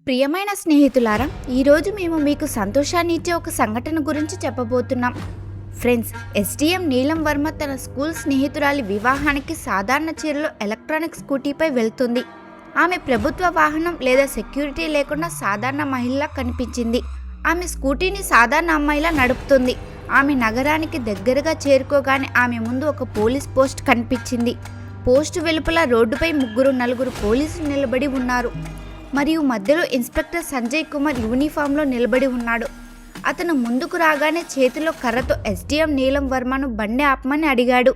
ప్రియమైన స్నేహితులారా, ఈరోజు మేము మీకు సంతోషాన్ని ఇచ్చే ఒక సంఘటన గురించి చెప్పబోతున్నాం. ఫ్రెండ్స్, ఎస్డిఎం నీలం వర్మ తన స్కూల్ స్నేహితురాలి వివాహానికి సాధారణ చీరలో ఎలక్ట్రానిక్ స్కూటీపై వెళ్తుంది. ఆమె ప్రభుత్వ వాహనం లేదా సెక్యూరిటీ లేకుండా సాధారణ మహిళలా కనిపించింది. ఆమె స్కూటీని సాధారణ అమ్మాయిలా నడుపుతుంది. ఆమె నగరానికి దగ్గరగా చేరుకోగానే ఆమె ముందు ఒక పోలీస్ పోస్ట్ కనిపించింది. పోస్టు వెలుపల రోడ్డుపై నలుగురు పోలీసులు నిలబడి ఉన్నారు. మరియు మధ్యలో ఇన్స్పెక్టర్ సంజయ్ కుమార్ యూనిఫామ్లో నిలబడి ఉన్నాడు. అతను ముందుకు రాగానే చేతిలో కర్రతో ఎస్డిఎం నీలం వర్మను బండి ఆపమని అడిగాడు.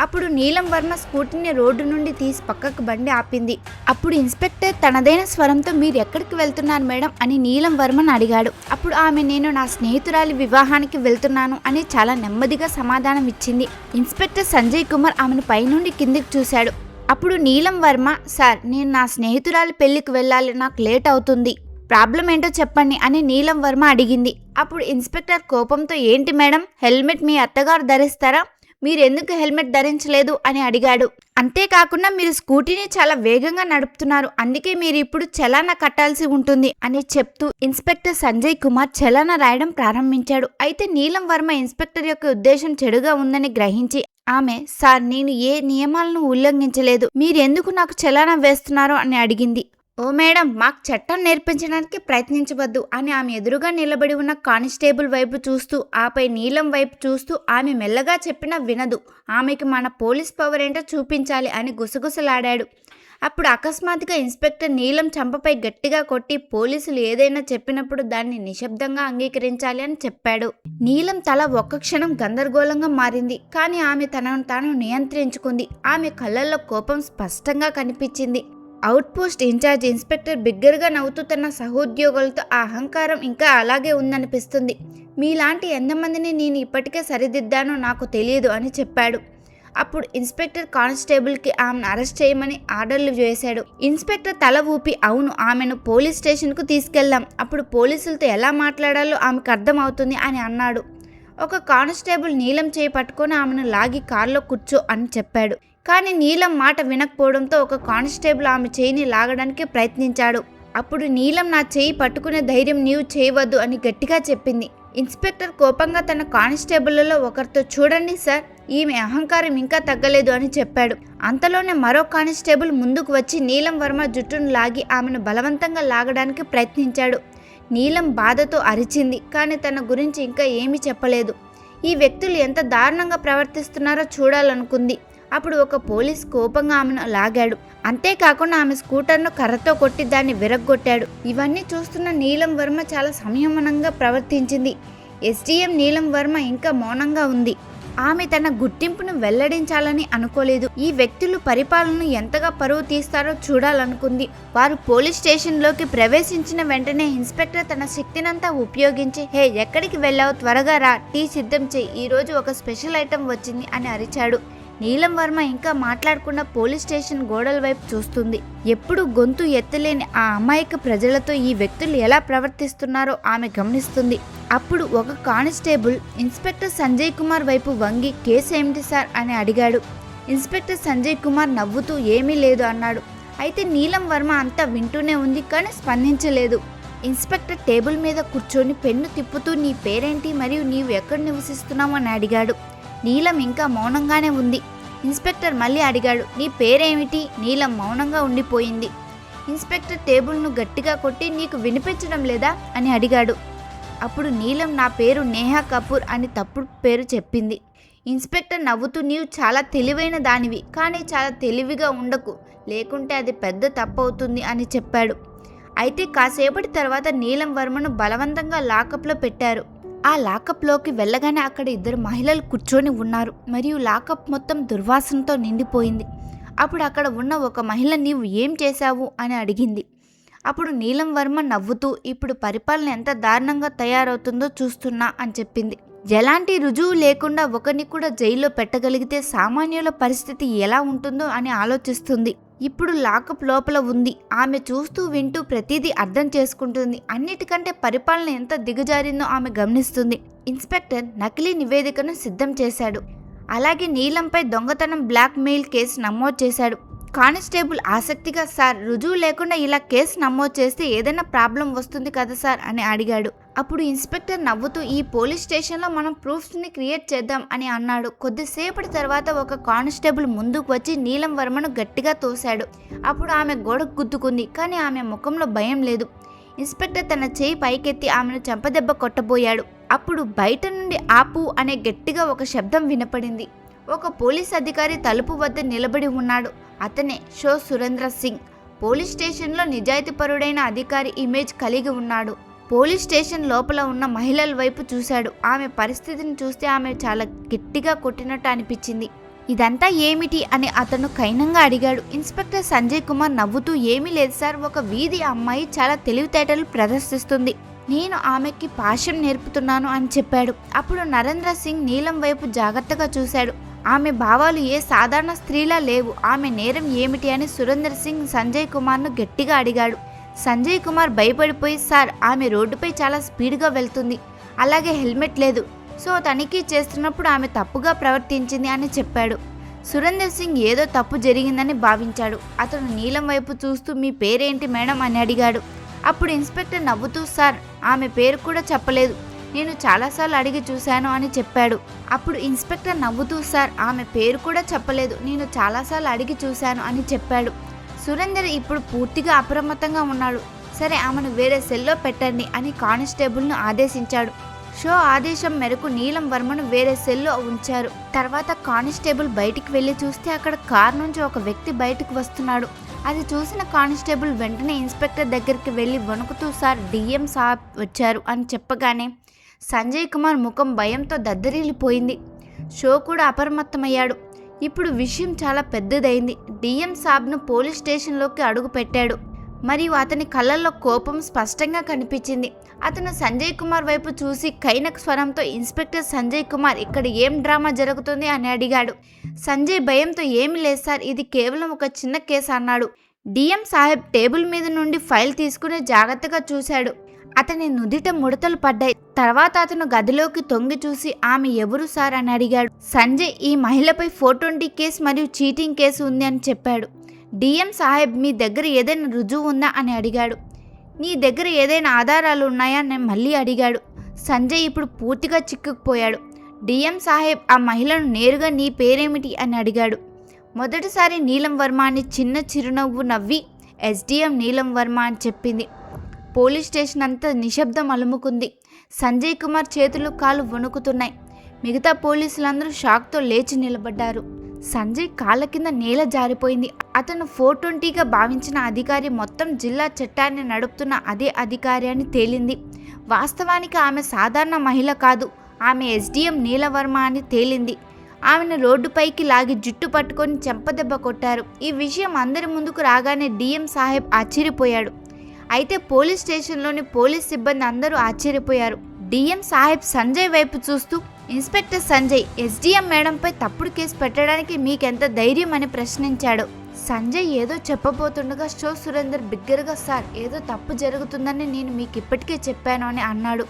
అప్పుడు నీలం వర్మ స్కూటీని రోడ్డు నుండి తీసి పక్కకు బండి ఆపింది. అప్పుడు ఇన్స్పెక్టర్ తనదైన స్వరంతో, మీరు ఎక్కడికి వెళ్తున్నారు మేడం అని నీలం వర్మను అడిగాడు. అప్పుడు ఆమె, నేను నా స్నేహితురాలి వివాహానికి వెళ్తున్నాను అని చాలా నెమ్మదిగా సమాధానం ఇచ్చింది. ఇన్స్పెక్టర్ సంజయ్ కుమార్ ఆమెను పైనుండి కిందికి చూశాడు. అప్పుడు నీలం వర్మ, సార్, నేను నా స్నేహితురాలి పెళ్లికి వెళ్ళాలి, నాకు లేట్ అవుతుంది, ప్రాబ్లం ఏంటో చెప్పండి అని నీలం వర్మ అడిగింది. అప్పుడు ఇన్స్పెక్టర్ కోపంతో, ఏంటి మేడం, హెల్మెట్ మీ అత్తగారు ధరిస్తారా, మీరెందుకు హెల్మెట్ ధరించలేదు అని అడిగాడు. అంతేకాకుండా మీరు స్కూటీని చాలా వేగంగా నడుపుతున్నారు, అందుకే మీరు ఇప్పుడు చలానా కట్టాల్సి ఉంటుంది అని చెప్తూ ఇన్స్పెక్టర్ సంజయ్ కుమార్ చలానా రాయడం ప్రారంభించాడు. అయితే నీలం వర్మ ఇన్స్పెక్టర్ యొక్క ఉద్దేశం చెడుగా ఉందని గ్రహించి ఆమె, సార్, నేను ఏ నియమాలను ఉల్లంఘించలేదు, మీరెందుకు నాకు చలానా వేస్తున్నారో అని అడిగింది. ఓ మేడం, మాకు చట్టం నేర్పించడానికి ప్రయత్నించవద్దు అని ఆమె ఎదురుగా నిలబడి ఉన్న కానిస్టేబుల్ వైపు చూస్తూ, ఆపై నీలం వైపు చూస్తూ, ఆమె మెల్లగా చెప్పినా వినదు, ఆమెకి మన పోలీస్ పవర్ ఏంటో చూపించాలి అని గుసగుసలాడాడు. అప్పుడు అకస్మాత్తుగా ఇన్స్పెక్టర్ నీలం చంపపై గట్టిగా కొట్టి, పోలీసులు ఏదైనా చెప్పినప్పుడు దాన్ని నిశ్శబ్దంగా అంగీకరించాలి అని చెప్పాడు. నీలం తల ఒక్క క్షణం గందరగోళంగా మారింది. కానీ ఆమె తనను తాను నియంత్రించుకుంది. ఆమె కళ్ళల్లో కోపం స్పష్టంగా కనిపించింది. అవుట్ పోస్ట్ ఇన్ఛార్జ్ ఇన్స్పెక్టర్ బిగ్గరగా నవ్వుతూ తన సహోద్యోగులతో, ఆ అహంకారం ఇంకా అలాగే ఉందనిపిస్తుంది, మీలాంటి ఎంతమందిని నేను ఇప్పటికే సరిదిద్దానో నాకు తెలియదు అని చెప్పాడు. అప్పుడు ఇన్స్పెక్టర్ కానిస్టేబుల్కి ఆమెను అరెస్ట్ చేయమని ఆర్డర్లు చేశాడు. ఇన్స్పెక్టర్ తల ఊపి, అవును, ఆమెను పోలీస్ స్టేషన్కు తీసుకెళ్దాం, అప్పుడు పోలీసులతో ఎలా మాట్లాడాలో ఆమెకు అర్థం అవుతుంది అని అన్నాడు. ఒక కానిస్టేబుల్ నీలం చేయి పట్టుకొని ఆమెను లాగి కారులో కూర్చో అని చెప్పాడు. కానీ నీలం మాట వినకపోవడంతో ఒక కానిస్టేబుల్ ఆమె చేయిని లాగడానికి ప్రయత్నించాడు. అప్పుడు నీలం, నా చేయి పట్టుకునే ధైర్యం నీవు చేయవద్దు అని గట్టిగా చెప్పింది. ఇన్స్పెక్టర్ కోపంగా తన కానిస్టేబుళ్లలో ఒకరితో, చూడండి సార్, ఈమె అహంకారం ఇంకా తగ్గలేదు అని చెప్పాడు. అంతలోనే మరో కానిస్టేబుల్ ముందుకు వచ్చి నీలం వర్మ జుట్టును లాగి ఆమెను బలవంతంగా లాగడానికి ప్రయత్నించాడు. నీలం బాధతో అరిచింది, కానీ తన గురించి ఇంకా ఏమీ చెప్పలేదు. ఈ వ్యక్తులు ఎంత దారుణంగా ప్రవర్తిస్తున్నారో చూడాలనుకుంది. అప్పుడు ఒక పోలీస్ కోపంగా ఆమెను లాగాడు. అంతేకాకుండా ఆమె స్కూటర్ను కర్రతో కొట్టి దాన్ని విరగ్గొట్టాడు. ఇవన్నీ చూస్తున్న నీలం వర్మ చాలా సంయమనంగా ప్రవర్తించింది. ఎస్డిఎం నీలం వర్మ ఇంకా మౌనంగా ఉంది. ఆమె తన గుర్తింపును వెల్లడించాలని అనుకోలేదు. ఈ వ్యక్తులు పరిపాలనను ఎంతగా పరువు తీస్తారో చూడాలనుకుంది. వారు పోలీస్ స్టేషన్లోకి ప్రవేశించిన వెంటనే ఇన్స్పెక్టర్ తన శక్తినంతా ఉపయోగించి, హే, ఎక్కడికి వెళ్ళావు, త్వరగా రా, టీ సిద్ధం చేయి, ఈరోజు ఒక స్పెషల్ ఐటెం వచ్చింది అని అరిచాడు. నీలం వర్మ ఇంకా మాట్లాడకుండా పోలీస్ స్టేషన్ గోడల వైపు చూస్తుంది. ఎప్పుడు గొంతు ఎత్తలేని ఆ అమాయక ప్రజలతో ఈ వ్యక్తులు ఎలా ప్రవర్తిస్తున్నారో ఆమె గమనిస్తుంది. అప్పుడు ఒక కానిస్టేబుల్ ఇన్స్పెక్టర్ సంజయ్ కుమార్ వైపు వంగి, కేసు ఏమిటి సార్ అని అడిగాడు. ఇన్స్పెక్టర్ సంజయ్ కుమార్ నవ్వుతూ, ఏమీ లేదు అన్నాడు. అయితే నీలం వర్మ అంతా వింటూనే ఉంది, కానీ స్పందించలేదు. ఇన్స్పెక్టర్ టేబుల్ మీద కూర్చొని పెన్ను తిప్పుతూ, నీ పేరేంటి మరియు నీవు ఎక్కడ నివసిస్తున్నావు అని అడిగాడు. నీలం ఇంకా మౌనంగానే ఉంది. ఇన్స్పెక్టర్ మళ్ళీ అడిగాడు, నీ పేరేమిటి? నీలం మౌనంగా ఉండిపోయింది. ఇన్స్పెక్టర్ టేబుల్ను గట్టిగా కొట్టి, నీకు వినిపించడం లేదా అని అడిగాడు. అప్పుడు నీలం, నా పేరు నేహా కపూర్ అని తప్పుడు పేరు చెప్పింది. ఇన్స్పెక్టర్ నవ్వుతూ, నీవు చాలా తెలివైన దానివి, కానీ చాలా తెలివిగా ఉండకు, లేకుంటే అది పెద్ద తప్పు అవుతుంది అని చెప్పాడు. అయితే కాసేపటి తర్వాత నీలం వర్మను బలవంతంగా లాకప్లో పెట్టారు. ఆ లాకప్లోకి వెళ్ళగానే అక్కడ ఇద్దరు మహిళలు కూర్చొని ఉన్నారు మరియు లాకప్ మొత్తం దుర్వాసనతో నిండిపోయింది. అప్పుడు అక్కడ ఉన్న ఒక మహిళ, నీవు ఏం చేశావు అని అడిగింది. అప్పుడు నీలం వర్మ నవ్వుతూ, ఇప్పుడు పరిపాలన ఎంత దారుణంగా తయారవుతుందో చూస్తున్నా అని చెప్పింది. ఎలాంటి రుజువు లేకుండా ఒకరిని కూడా జైల్లో పెట్టగలిగితే సామాన్యుల పరిస్థితి ఎలా ఉంటుందో అని ఆలోచిస్తుంది. ఇప్పుడు లాకప్ లోపల ఉంది. ఆమె చూస్తూ వింటూ ప్రతిదీ అర్థం చేసుకుంటుంది. అన్నిటికంటే పరిపాలన ఎంత దిగజారిందో ఆమె గమనిస్తుంది. ఇన్స్పెక్టర్ నకిలీ నివేదికను సిద్ధం చేశాడు. అలాగే నీలంపై దొంగతనం బ్లాక్ మెయిల్ కేసు నమోదు చేశాడు. కానిస్టేబుల్ ఆసక్తిగా, సార్ రుజువు లేకుండా ఇలా కేసు నమోదు చేస్తే ఏదైనా ప్రాబ్లం వస్తుంది కదా సార్ అని అడిగాడు. అప్పుడు ఇన్స్పెక్టర్ నవ్వుతూ, ఈ పోలీస్ స్టేషన్లో మనం ప్రూఫ్స్ని క్రియేట్ చేద్దాం అని అన్నాడు. కొద్దిసేపటి తర్వాత ఒక కానిస్టేబుల్ ముందుకు వచ్చి నీలం వర్మను గట్టిగా తోశాడు. అప్పుడు ఆమె గోడకు గుద్దుకుంది, కానీ ఆమె ముఖంలో భయం లేదు. ఇన్స్పెక్టర్ తన చేయి పైకెత్తి ఆమెను చెంపదెబ్బ కొట్టబోయాడు. అప్పుడు బయట నుండి ఆపు అనే గట్టిగా ఒక శబ్దం వినపడింది. ఒక పోలీస్ అధికారి తలుపు వద్ద నిలబడి ఉన్నాడు. అతనే షో సురేంద్ర సింగ్. పోలీస్ స్టేషన్లో నిజాయితీపరుడైన అధికారి ఇమేజ్ కలిగి ఉన్నాడు. పోలీస్ స్టేషన్ లోపల ఉన్న మహిళల వైపు చూశాడు. ఆమె పరిస్థితిని చూస్తే ఆమె చాలా గట్టిగా కొట్టినట్టు అనిపించింది. ఇదంతా ఏమిటి అని అతను కైనంగా అడిగాడు. ఇన్స్పెక్టర్ సంజయ్ కుమార్ నవ్వుతూ, ఏమీ లేదు సార్, ఒక వీధి అమ్మాయి చాలా తెలివితేటలు ప్రదర్శిస్తుంది, నేను ఆమెకి పాఠం నేర్పుతున్నాను అని చెప్పాడు. అప్పుడు నరేంద్ర సింగ్ నీలం వైపు జాగ్రత్తగా చూశాడు. ఆమె భావాలు ఏ సాధారణ స్త్రీలా లేవు. ఆమె నేరం ఏమిటి అని సురేంద్ర సింగ్ సంజయ్ కుమార్ను గట్టిగా అడిగాడు. సంజయ్ కుమార్ భయపడిపోయి, సార్ ఆమె రోడ్డుపై చాలా స్పీడ్గా వెళ్తుంది, అలాగే హెల్మెట్ లేదు, సో తనిఖీ చేస్తున్నప్పుడు ఆమె తప్పుగా ప్రవర్తించింది అని చెప్పాడు. సురేందర్ సింగ్ ఏదో తప్పు జరిగిందని భావించాడు. అతను నీలం వైపు చూస్తూ, మీ పేరేంటి మేడం అని అడిగాడు. అప్పుడు ఇన్స్పెక్టర్ నవ్వుతూ, సార్ ఆమె పేరు కూడా చెప్పలేదు, నేను చాలాసార్లు అడిగి చూశాను అని చెప్పాడు. అప్పుడు ఇన్స్పెక్టర్ నవ్వుతూ, సార్ ఆమె పేరు కూడా చెప్పలేదు, నేను చాలాసార్లు అడిగి చూశాను అని చెప్పాడు. సురేందర్ ఇప్పుడు పూర్తిగా అప్రమత్తంగా ఉన్నాడు. సరే, ఆమెను వేరే సెల్లో పెట్టండి అని కానిస్టేబుల్ను ఆదేశించాడు. షో ఆదేశం మేరకు నీలం వర్మను వేరే సెల్లో ఉంచారు. తర్వాత కానిస్టేబుల్ బయటికి వెళ్ళి చూస్తే అక్కడ కార్ నుంచి ఒక వ్యక్తి బయటకు వస్తున్నాడు. అది చూసిన కానిస్టేబుల్ వెంటనే ఇన్స్పెక్టర్ దగ్గరికి వెళ్ళి వణుకుతూ, సార్ డిఎం సాబ్ వచ్చారు అని చెప్పగానే సంజయ్ కుమార్ ముఖం భయంతో దద్దరిల్లిపోయింది. షో కూడా అప్రమత్తమయ్యాడు. ఇప్పుడు విషయం చాలా పెద్దదైంది. డిఎం సాబ్ను పోలీస్ స్టేషన్లోకి అడుగు పెట్టాడు. మరియు అతని కళ్ళల్లో కోపం స్పష్టంగా కనిపించింది. అతను సంజయ్ కుమార్ వైపు చూసి కైనక స్వరంతో, ఇన్స్పెక్టర్ సంజయ్ కుమార్, ఇక్కడ ఏం డ్రామా జరుగుతుంది అని అడిగాడు. సంజయ్ భయంతో, ఏమీ లేదు సార్, ఇది కేవలం ఒక చిన్న కేసు అన్నాడు. డిఎం సాహెబ్ టేబుల్ మీద నుండి ఫైల్ తీసుకుని జాగ్రత్తగా చూశాడు. అతని నుదిట ముడతలు పడ్డాయి. తర్వాత అతను గదిలోకి తొంగి చూసి, ఆమె ఎవరు సార్ అని అడిగాడు. సంజయ్, ఈ మహిళపై 420 కేసు మరియు చీటింగ్ కేసు ఉంది అని చెప్పాడు. డిఎం సాహెబ్, మీ దగ్గర ఏదైనా రుజువు ఉందా అని అడిగాడు. నీ దగ్గర ఏదైనా ఆధారాలు ఉన్నాయా అని మళ్ళీ అడిగాడు. సంజయ్ ఇప్పుడు పూర్తిగా చిక్కుకుపోయాడు. డిఎం సాహెబ్, ఆ మహిళను నేరుగా నీ పేరేమిటి అని అడిగాడు. మొదటిసారి నీలం వర్మ అని చిన్న చిరునవ్వు నవ్వి ఎస్డిఎం నీలం వర్మ అని చెప్పింది. పోలీస్ స్టేషన్ అంతా నిశ్శబ్దం అలుముకుంది. సంజయ్ కుమార్ చేతులు కాళ్ళు వణుకుతున్నాయి. మిగతా పోలీసులందరూ షాక్తో లేచి నిలబడ్డారు. సంజయ్ కాళ్ళ కింద నేల జారిపోయింది. అతను 420గా భావించిన అధికారి మొత్తం జిల్లా చట్టాన్ని నడుపుతున్న అదే అధికారి అని తేలింది. వాస్తవానికి ఆమె సాధారణ మహిళ కాదు, ఆమె ఎస్డిఎం నీలవర్మ అని తేలింది. ఆమెను రోడ్డుపైకి లాగి జుట్టు పట్టుకొని చెంపదెబ్బ కొట్టారు. ఈ విషయం అందరి ముందుకు రాగానే డిఎం సాహెబ్ ఆశ్చర్యపోయాడు. అయితే పోలీస్ స్టేషన్లోని పోలీస్ సిబ్బంది అందరూ ఆశ్చర్యపోయారు. డిఎం సాహెబ్ సంజయ్ వైపు చూస్తూ, ఇన్స్పెక్టర్ సంజయ్, ఎస్డిఎం మేడంపై తప్పుడు కేసు పెట్టడానికి మీకెంత ధైర్యం అని ప్రశ్నించాడు. సంజయ్ ఏదో చెప్పబోతుండగా షో సురేందర్ బిగ్గరగా, సార్ ఏదో తప్పు జరుగుతుందని నేను మీకు ఇప్పటికే చెప్పాను అని అన్నాడు.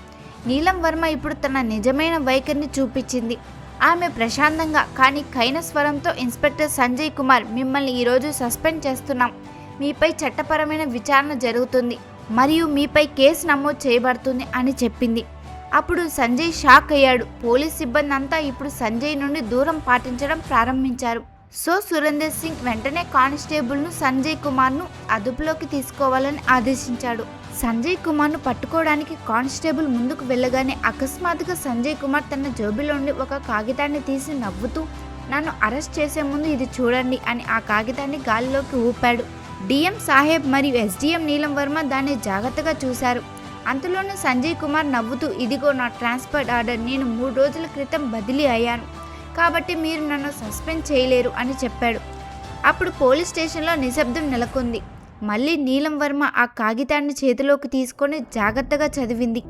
నీలం వర్మ ఇప్పుడు తన నిజమైన వైఖరిని చూపించింది. ఆమె ప్రశాంతంగా కానీ కైన స్వరంతో, ఇన్స్పెక్టర్ సంజయ్ కుమార్, మిమ్మల్ని ఈరోజు సస్పెండ్ చేస్తున్నాం. మీపై చట్టపరమైన విచారణ జరుగుతుంది మరియు మీపై కేసు నమోదు చేయబడుతుంది అని చెప్పింది. అప్పుడు సంజయ్ షాక్ అయ్యాడు. పోలీస్ సిబ్బంది అంతా ఇప్పుడు సంజయ్ నుండి దూరం పాటించడం ప్రారంభించారు. సో సురేందర్ సింగ్ వెంటనే కానిస్టేబుల్ను సంజయ్ కుమార్ను అదుపులోకి తీసుకోవాలని ఆదేశించాడు. సంజయ్ కుమార్ను పట్టుకోవడానికి కానిస్టేబుల్ ముందుకు వెళ్ళగానే అకస్మాత్తుగా సంజయ్ కుమార్ తన జోబిలోండి ఒక కాగితాన్ని తీసి నవ్వుతూ, నన్ను అరెస్ట్ చేసే ముందు ఇది చూడండి అని ఆ కాగితాన్ని గాలిలోకి ఊపాడు. డిఎం సాహెబ్ మరియు ఎస్డిఎం నీలం వర్మ దాన్ని జాగ్రత్తగా చూశారు. అంతలోనే సంజయ్ కుమార్ నవ్వుతూ, ఇదిగో నా ట్రాన్స్ఫర్ ఆర్డర్, నేను 3 రోజుల క్రితం బదిలీ అయ్యాను, కాబట్టి మీరు నన్ను సస్పెండ్ చేయలేరు అని చెప్పాడు. అప్పుడు పోలీస్ స్టేషన్లో నిశ్శబ్దం నెలకొంది. మళ్ళీ నీలం వర్మ ఆ కాగితాన్ని చేతిలోకి తీసుకొని జాగ్రత్తగా చదివింది.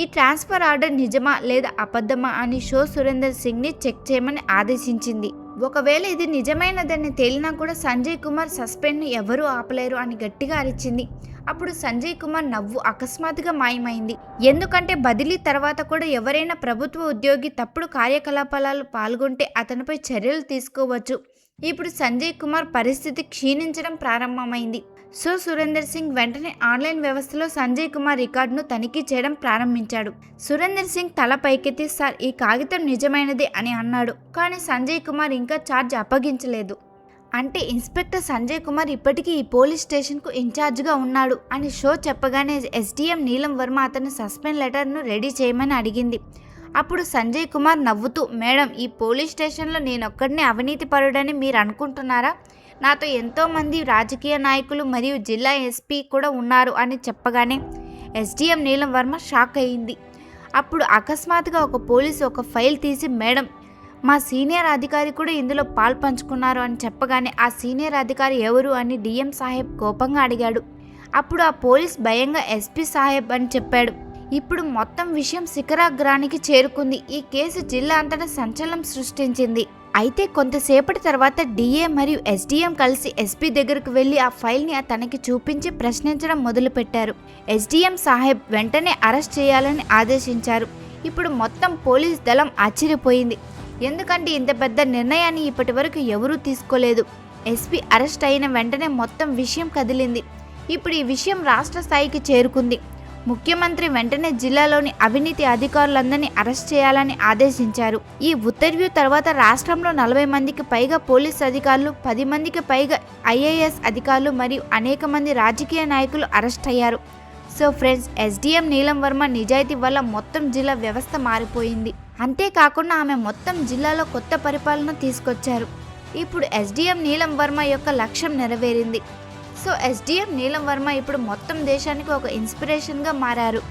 ఈ ట్రాన్స్ఫర్ ఆర్డర్ నిజమా లేదా అబద్ధమా అని షో సురేందర్ సింగ్ని చెక్ చేయమని ఆదేశించింది. ఒకవేళ ఇది నిజమైనదని తేలినా కూడా సంజయ్ కుమార్ సస్పెండ్ను ఎవరూ ఆపలేరు అని గట్టిగా అరిచింది. అప్పుడు సంజయ్ కుమార్ నవ్వు అకస్మాత్తుగా మాయమైంది. ఎందుకంటే బదిలీ తర్వాత కూడా ఎవరైనా ప్రభుత్వ ఉద్యోగి తప్పుడు కార్యకలాపాలలో పాల్గొంటే అతనిపై చర్యలు తీసుకోవచ్చు. ఇప్పుడు సంజయ్ కుమార్ పరిస్థితి క్షీణించడం ప్రారంభమైంది. సో సురేందర్ సింగ్ వెంటనే ఆన్లైన్ వ్యవస్థలో సంజయ్ కుమార్ రికార్డును తనిఖీ చేయడం ప్రారంభించాడు. సురేందర్ సింగ్ తల పైకెత్తి సార్ ఈ కాగితం నిజమైనదే అని అన్నాడు. కానీ సంజయ్ కుమార్ ఇంకా ఛార్జ్ అప్పగించలేదు. అంటే ఇన్స్పెక్టర్ సంజయ్ కుమార్ ఇప్పటికీ ఈ పోలీస్ స్టేషన్కు ఇన్ఛార్జ్గా ఉన్నాడు అని షో చెప్పగానే ఎస్డిఎం నీలం వర్మ అతని సస్పెండ్ లెటర్ను రెడీ చేయమని అడిగింది. అప్పుడు సంజయ్ కుమార్ నవ్వుతూ, మేడం ఈ పోలీస్ స్టేషన్లో నేనొక్కడినే అవినీతి పరుడని మీరు అనుకుంటున్నారా? నాతో ఎంతోమంది రాజకీయ నాయకులు మరియు జిల్లా ఎస్పీ కూడా ఉన్నారు అని చెప్పగానే ఎస్డిఎం నీలం వర్మ షాక్ అయింది. అప్పుడు అకస్మాత్తుగా ఒక పోలీసు ఒక ఫైల్ తీసి, మేడం మా సీనియర్ అధికారి కూడా ఇందులో పాలు పంచుకున్నారు అని చెప్పగానే ఆ సీనియర్ అధికారి ఎవరు అని డిఎం సాహెబ్ కోపంగా అడిగాడు. అప్పుడు ఆ పోలీస్ భయంగా ఎస్పీ సాహెబ్ అని చెప్పాడు. ఇప్పుడు మొత్తం విషయం శిఖరాగ్రానికి చేరుకుంది. ఈ కేసు జిల్లా అంతటా సంచలనం సృష్టించింది. అయితే కొంతసేపటి తర్వాత డిఏ మరియు ఎస్డిఎం కలిసి ఎస్పీ దగ్గరకు వెళ్లి ఆ ఫైల్ని తనకి చూపించి ప్రశ్నించడం మొదలుపెట్టారు. ఎస్డిఎం సాహెబ్ వెంటనే అరెస్ట్ చేయాలని ఆదేశించారు. ఇప్పుడు మొత్తం పోలీస్ దళం ఆశ్చర్యపోయింది. ఎందుకంటే ఇంత పెద్ద నిర్ణయాన్ని ఇప్పటి వరకు ఎవరూ తీసుకోలేదు. ఎస్పీ అరెస్ట్ అయిన వెంటనే మొత్తం విషయం కదిలింది. ఇప్పుడు ఈ విషయం రాష్ట్ర స్థాయికి చేరుకుంది. ముఖ్యమంత్రి వెంటనే జిల్లాలోని అవినీతి అధికారులందరినీ అరెస్ట్ చేయాలని ఆదేశించారు. ఈ ఉత్తర్వు తర్వాత రాష్ట్రంలో 40 మందికి పైగా పోలీస్ అధికారులు, 10 మందికి పైగా ఐఏఎస్ అధికారులు మరియు అనేక మంది రాజకీయ నాయకులు అరెస్ట్ అయ్యారు. సో ఫ్రెండ్స్, ఎస్డిఎం నీలం వర్మ నిజాయితీ వల్ల మొత్తం జిల్లా వ్యవస్థ మారిపోయింది. అంతేకాకుండా ఆమె మొత్తం జిల్లాలో కొత్త పరిపాలన తీసుకొచ్చారు. ఇప్పుడు ఎస్డిఎం నీలం వర్మ యొక్క లక్ష్యం నెరవేరింది. సో ఎస్డిఎం నీలం వర్మ ఇప్పుడు మొత్తం దేశానికి ఒక ఇన్స్పిరేషన్గా మారారు.